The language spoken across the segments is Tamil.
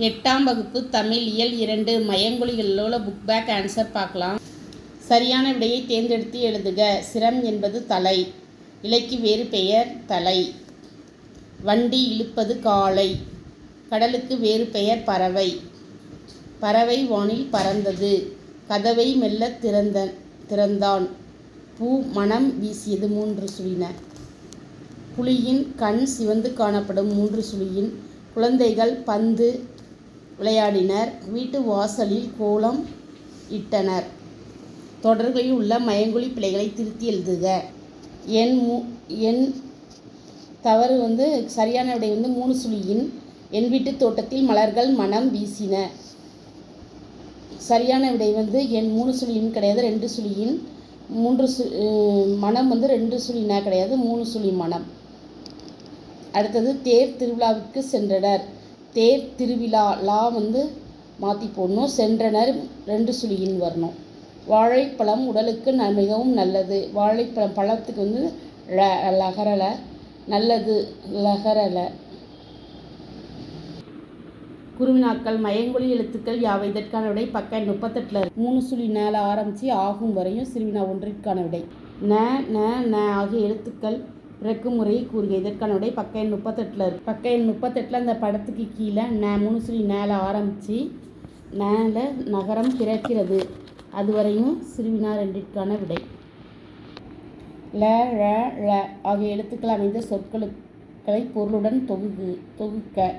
8ஆம் வகுப்பு தமிழ் இயல் 2 மயங்கொலிகளில் உள்ள புக் பேக் ஆன்சர் பார்க்கலாம். சரியான விடையை தேர்ந்தெடுத்து எழுதுக. சிரம் என்பது தலை. இலைக்கு வேறு பெயர் தலை. வண்டி இழுப்பது காளை. கடலுக்கு வேறு பெயர் பறவை. பறவை வானில் பறந்தது. கதவை மெல்ல திறந்தான். பூ மனம் வீசியது. 3 சுழின. புலியின் கண் சிவந்து காணப்படும். 3 சுழியின். குழந்தைகள் பந்து விளையாடினர். வீட்டு வாசலில் கோலம் இட்டனர். தொடர்களில் உள்ள மயங்கொலி பிழைகளை திருத்தி எழுதுக. என் தவறு சரியான விடை 3 சுழியின். என் வீட்டு தோட்டத்தில் மலர்கள் மனம் வீசின. சரியான விடை என் 3 சுழியின் கிடையாது, 2 சுழியின். மனம் 2 சுழினா கிடையாது, 3 சுழி மனம். அடுத்தது தேர் திருவிழாவிற்கு சென்றனர். தேர் திருவிழா லா மாற்றி போடணும். சென்றனர் 2 சுழியின் வரணும். வாழைப்பழம் உடலுக்கு மிகவும் நல்லது. வாழைப்பழம் பழத்துக்கு லகரல, நல்லது லகரல. குருவினாக்கள் மயங்கொலி எழுத்துக்கள் யாவை? இதற்கான விடை பக்கம் 38 3 சுழி நேல ஆரம்பித்து ஆகும் வரையும் சிறுவினா 1ற்கான விடை. ந ஆகிய எழுத்துக்கள் பிறக்கும் முறையை கூறுக. இதற்கான விடை பக்கம் 38 பக்கம் 38 அந்த படத்துக்கு கீழே 3 சுழி நேல ஆரம்பித்து நேல நகரம் பிறக்கிறது அதுவரையும் சிறுவினா 2ற்கான விடை. ல ஆகிய எழுத்துக்கள் அமைந்த சொற்களை பொருளுடன் தொகுக்க.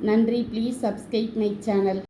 நன்றி. Please subscribe my channel.